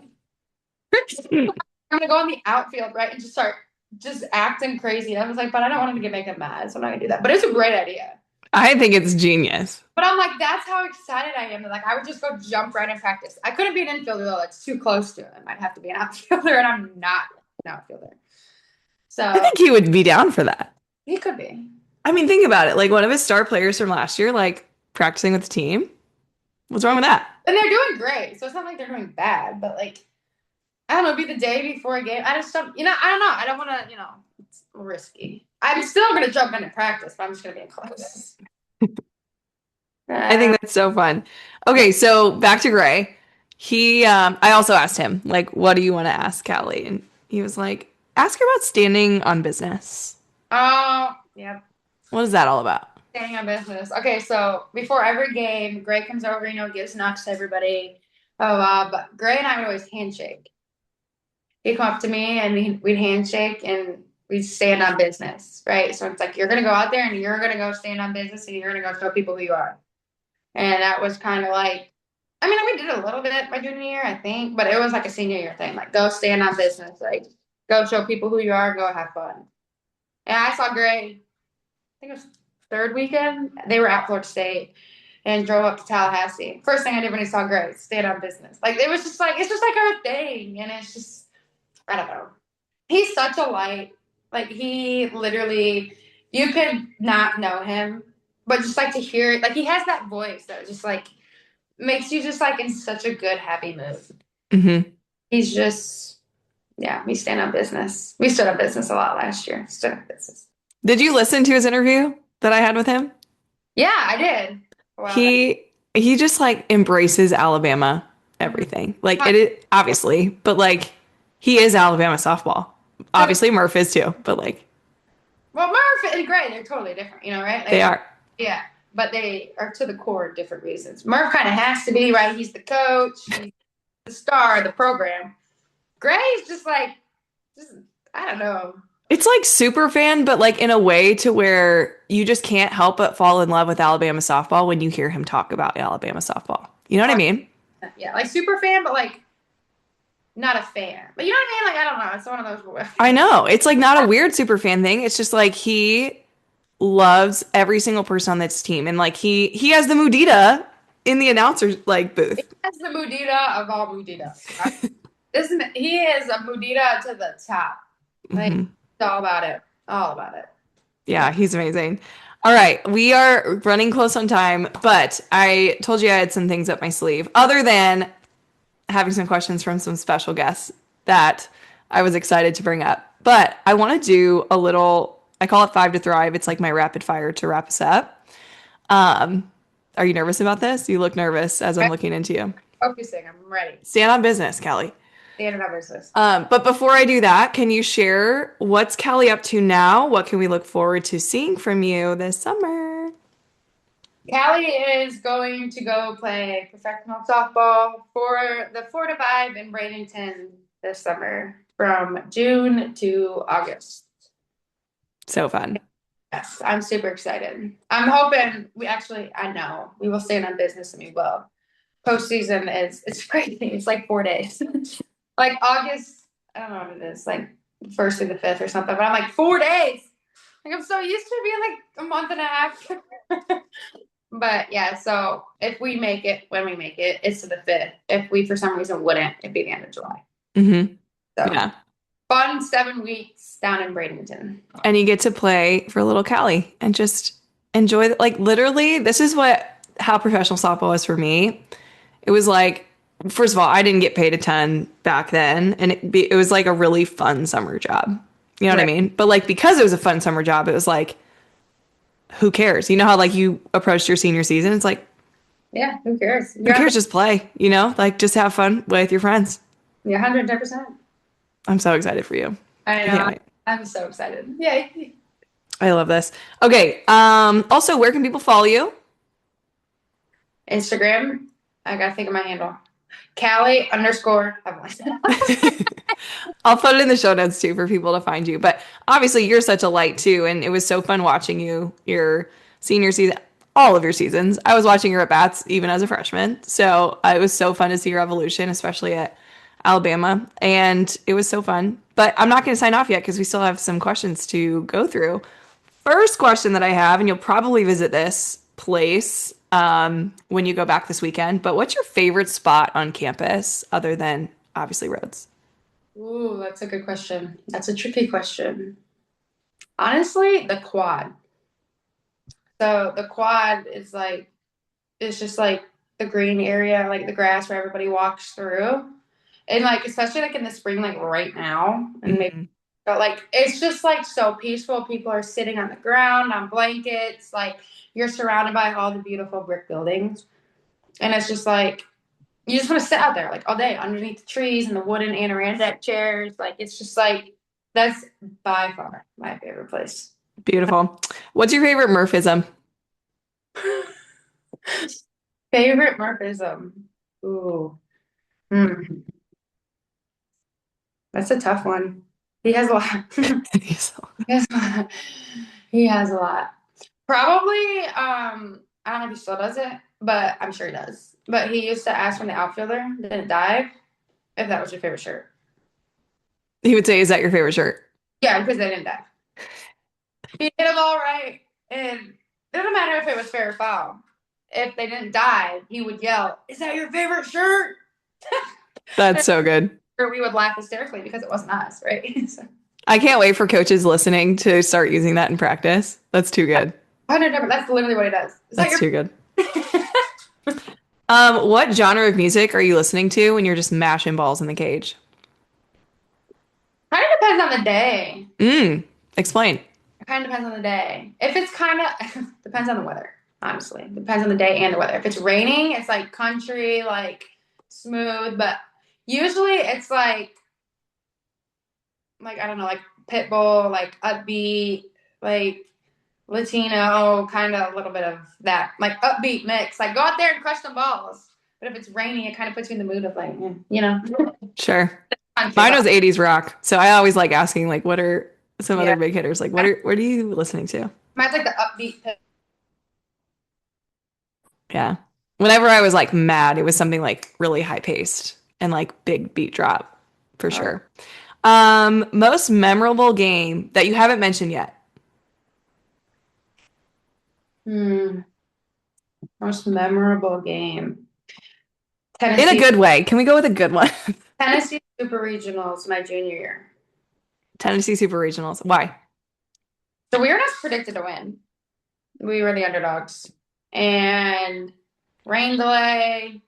I'm gonna go in the outfield, right, and just start just acting crazy. I was like, but I don't want him to make him mad, so I'm not gonna do that. But it's a great idea.
I think it's genius.
But I'm like, that's how excited I am. Like I would just go jump right in practice. I couldn't be an infielder though. That's too close to him. I'd have to be an outfielder, and I'm not an outfielder.
I
So
think he would be down for that.
he could be.
I mean, think about it. Like one of his star players from last year, like practicing with the team. What's wrong with that?
And they're doing great. So it's not like they're doing bad, but like I don't know, be the day before a game. I just don't, I don't know. I don't want to, it's risky. I'm still going to jump into practice, but I'm just going to be in class.
I
Uh,
think that's so fun. Okay, so back to Gray. I also asked him, like, what do you want to ask Callie? And he was like, ask her about standing on business.
oh, yeah.
What is that all about?
Staying on business. Okay, so before every game, Gray comes over, gives knocks to everybody. But Gray and I would always handshake. He'd come up to me and we'd handshake and we'd stand on business, right? So it's like you're gonna go out there and you're gonna go stand on business and you're gonna go show people who you are. And that was kind of like, I mean, we did a little bit my junior year, I think, but it was like a senior year thing. Like go stand on business, like go show people who you are, go have fun. And I saw Gray, I think it was third weekend. They were at Florida State and drove up to Tallahassee. First thing I did when I saw Gray, stand on business. Like it was just like it's just like our thing, and it's just I don't know. He's such a light. Like he literally, you could not know him, but just like to hear it. Like he has that voice that just like makes you just like in such a good, happy mood.
Hmm.
He's just, yeah, we stand on business. We stood on business a lot last year. Stood on business.
Did you listen to his interview that I had with him?
Yeah, I did. Well,
He just like embraces Alabama
mm-hmm.
everything. Like it obviously, but like he is Alabama softball. Obviously Murph is too, but like
Well, Murph and Gray, they're totally different, right?
they
Like,
are.
yeah, but they are to the core different reasons. Murph kind of has to be, right? He's the coach, he's the star of the program. Gray's just like, just, I don't know.
It's like super fan, but like in a way to where you just can't help but fall in love with Alabama softball when you hear him talk about Alabama softball. You know what I mean?
Yeah, like super fan, but like not a fan. But you know what I mean? Like, I don't know. It's one of those.
I know. It's like not a weird super fan thing. It's just like he loves every single person on this team. And like he has the Mudita in the announcer's like booth.
That's the Mudita of all Mudita. Isn't he is a Mudita to the top. Like,
Hmm.
it's all about it. All about it.
Yeah, he's amazing. All right, we are running close on time, but I told you I had some things up my sleeve other than having some questions from some special guests that I was excited to bring up. But I want to do a little, I call it Five to Thrive. It's like my rapid fire to wrap us up. Um, are you nervous about this? You look nervous as I'm
Right?
looking into you.
Focusing. I'm ready.
Stand on business, Kelly.
Standing up versus.
But before I do that, can you share what's Kelly up to now? What can we look forward to seeing from you this summer?
Callie is going to go play professional softball for the 4 to 5 in Bradenton this summer from June to August.
So fun.
Yes, I'm super excited. I'm hoping I know we will stand on business and we will. Postseason it's crazy. It's like 4 days. Like August, I don't know what it is, like first through the fifth or something, but I'm like 4 days. Like I'm so used to being like a month and a half. But yeah, so if we make it, when we make it, it's to the fifth. If we for some reason wouldn't, it'd be the end of July.
Hmm.
So
Yeah.
fun 7 weeks down in Bradenton.
And you get to play for little Callie and just enjoy it. Like literally, this is how professional softball was for me. It was like, first of all, I didn't get paid a ton back then, and it was like a really fun summer job. You know what I
Right.
mean? But like because it was a fun summer job, it was like, who cares? You know how like you approached your senior season? It's like,
Yeah, who cares?
who
You're
cares? Just play. You know, like just have fun with your friends.
yeah, 110%.
I'm so excited for you.
I
I can't
know.
wait.
I'm so excited. Yay.
I love this. Okay. Also, where can people follow you?
Instagram. I gotta think of my handle. Callie underscore.
I'll put it in the show notes too for people to find you. But obviously, you're such a light too, and it was so fun watching you your senior season, all of your seasons. I was watching your at bats even as a freshman, so it was so fun to see your evolution, especially at Alabama, and it was so fun. But I'm not going to sign off yet because we still have some questions to go through. First question that I have, and you'll probably visit this place when you go back this weekend. But what's your favorite spot on campus other than obviously roads?
Ooh, that's a good question. That's a tricky question. Honestly, the quad. So the quad is it's just like the green area, like the grass where everybody walks through. And like especially like in the spring, like right now, and maybe
Mhm.
but like it's just like so peaceful. People are sitting on the ground on blankets, like you're surrounded by all the beautiful brick buildings. And it's just like you just want to sit out there like all day underneath the trees and the wooden Adirondack chairs. Like it's just like that's by far my favorite place.
Beautiful. What's your favorite Murphism?
Favorite Murphism. Ooh. Hmm. That's a tough one. He has a lot. He has a lot. He has a lot. Probably, I don't know if he still does it, but I'm sure he does. But he used to ask when the outfielder didn't dive if that was your favorite shirt.
He would say, "Is that your favorite shirt?"
Yeah, because they didn't dive. He hit them all right, and it doesn't matter if it was fair or foul. If they didn't dive, he would yell, "Is that your favorite shirt?"
That's so good.
Or we would laugh hysterically because it wasn't us, right? So,
I can't wait for coaches listening to start using that in practice. That's too good.
100 that's literally what he does. Is that
That's
your
too good.
kind
What genre of music are you listening to when you're just mashing balls in the cage?
of depends on the day.
Mm, explain.
It kind of depends on the day. If it's kind of depends on the weather, honestly. Depends on the day and the weather. If it's raining, it's like country, like smooth, but usually it's like I don't know, like Pitbull, like upbeat, like Latino, kind of a little bit of that, like upbeat mix. Like go out there and crush some balls. But if it's raining, it kind of puts you in the mood of like,
Sure.
country.
Mine
But
was 80s rock. So I always like asking like what are some
yeah,
other big hitters? Like what are you listening to?
mine's like the upbeat.
Yeah. Whenever I was like mad, it was something like really high paced and like big beat drop for
Oh,
sure. Most memorable game that you haven't mentioned yet.
hmm. Most memorable game.
In a
Tennessee
good way. Can we go with a good one?
Tennessee Super Regionals my junior year.
Tennessee Super Regionals. Why?
So we were not predicted to win. We were the underdogs. And rain delay,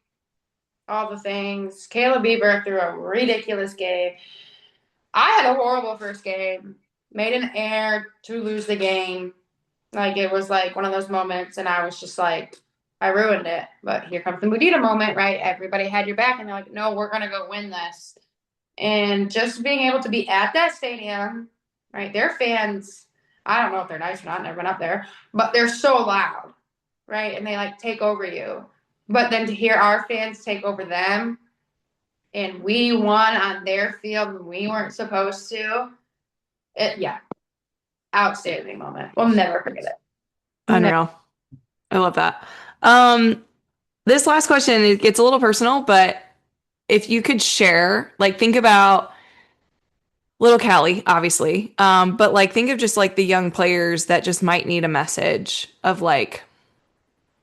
all the things. Caleb Bieber threw a ridiculous game. I had a horrible first game. Made an error to lose the game. Like it was like one of those moments, and I was just like, I ruined it. But here comes the Mudita moment, right? Everybody had your back, and they're like, no, we're gonna go win this. And just being able to be at that stadium, right? Their fans, I don't know if they're nice or not, never been up there, but they're so loud, right? And they like take over you. But then to hear our fans take over them and we won on their field when we weren't supposed to, yeah, outstanding moment. We'll never forget it. Never.
Unreal. I love that. Um, this last question, it gets a little personal, but if you could share, like think about little Callie, obviously. But like think of just like the young players that just might need a message of like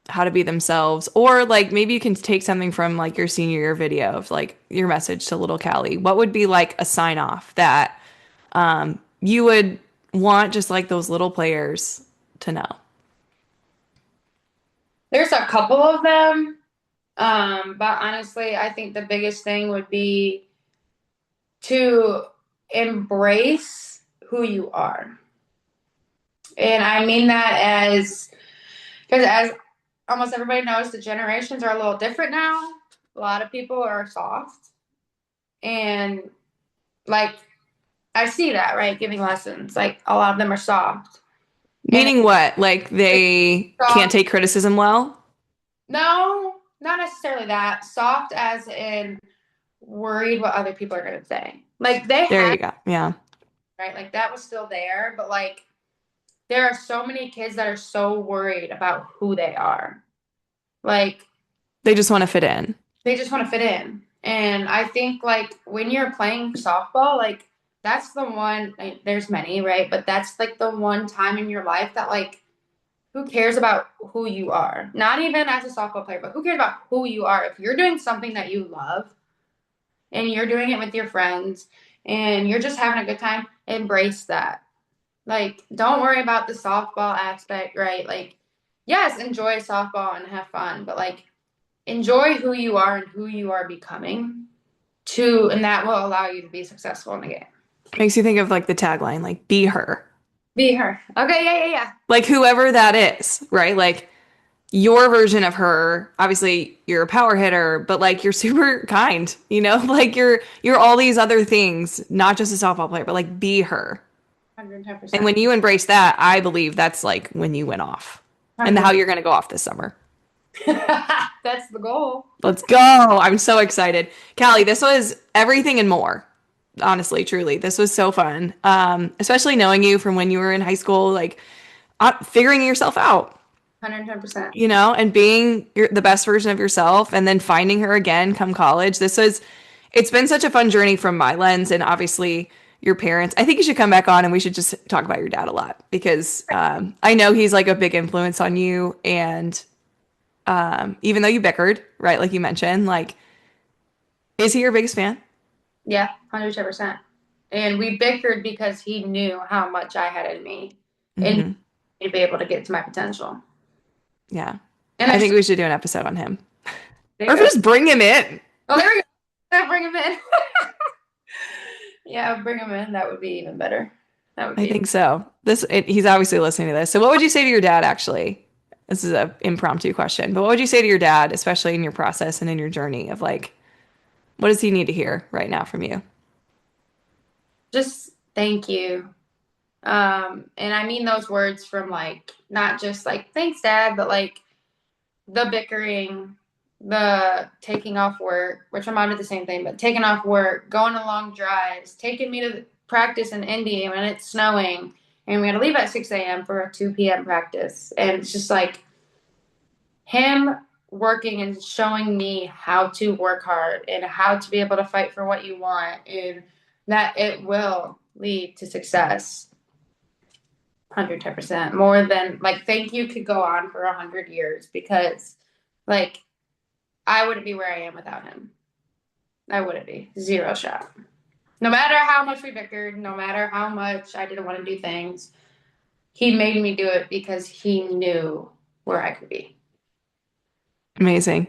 how to be themselves. Or like maybe you can take something from like your senior year video of like your message to little Callie. What would be like a sign off that you would want just like those little players to know?
There's a couple of them, but honestly, I think the biggest thing would be to embrace who you are. And I mean that as because as almost everybody knows, the generations are a little different now. A lot of people are soft. And like I see that, right? Giving lessons. Like a lot of them are soft. And
Meaning what? Like
it's
they can't
soft.
take criticism well?
No, not necessarily that. Soft as in worried what other people are gonna say. Like they
There
had,
you go. Yeah.
right? Like that was still there, but like there are so many kids that are so worried about who they are. Like
They just want to fit in.
they just want to fit in. And I think like when you're playing softball, like that's the one, like, there's many, right? But that's like the one time in your life that like who cares about who you are? Not even as a softball player, but who cares about who you are? If you're doing something that you love and you're doing it with your friends and you're just having a good time, embrace that. Like, don't worry about the softball aspect, right? Like, yes, enjoy softball and have fun, but like enjoy who you are and who you are becoming and that will allow you to be successful in the game.
Makes you think of like the tagline, like be her.
Be her. Okay, yeah, yeah, yeah.
Like whoever that is, right? Like your version of her, obviously you're a power hitter, but like you're super kind, Like you're all these other things, not just a softball player, but like be her. And
110%.
when you embrace that, I believe that's like when you went off and how
100.
you're going to go off this summer.
That's the goal.
Let's go. I'm so excited. Callie, this was everything and more. Honestly, truly. This was so fun. Especially knowing you from when you were in high school, like figuring yourself out,
110%.
and being the best version of yourself and then finding her again come college. It's been such a fun journey from my lens and obviously your parents. I think you should come back on and we should just talk about your dad a lot because I know he's like a big influence on you. And even though you bickered, right, like you mentioned, like, is he your biggest fan?
Yeah, 110%. And we bickered because he knew how much I had in me and
Hmm.
to be able to get to my potential.
Yeah.
And
I
there's
think we should do an episode on him.
there
Or
you
if we
go.
just bring him in.
Oh, there we go. I bring him in. Yeah, bring him in. That would be even better. That would
I
be
think so. He's obviously listening to this. So what would you say to your dad actually? This is a impromptu question, but what would you say to your dad, especially in your process and in your journey of like, what does he need to hear right now from you?
just thank you. And I mean those words from like not just like thanks, Dad, but like the bickering, the taking off work, which I'm out of the same thing, but taking off work, going on long drives, taking me to practice in Indy when it's snowing, and we had to leave at 6 a.m. for a 2 p.m. practice. And it's just like him working and showing me how to work hard and how to be able to fight for what you want and that it will lead to success. 110% more than like thank you could go on for 100 years because like I wouldn't be where I am without him. I wouldn't be. Zero shot. No matter how much we bickered, no matter how much I didn't want to do things, he made me do it because he knew where I could be.
Amazing.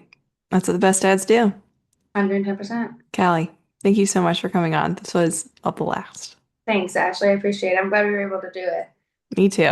That's what the best dads do.
110%.
Callie, thank you so much for coming on. This was a blast.
Thanks, Ashley. I appreciate it. I'm glad we were able to do it.
Me too.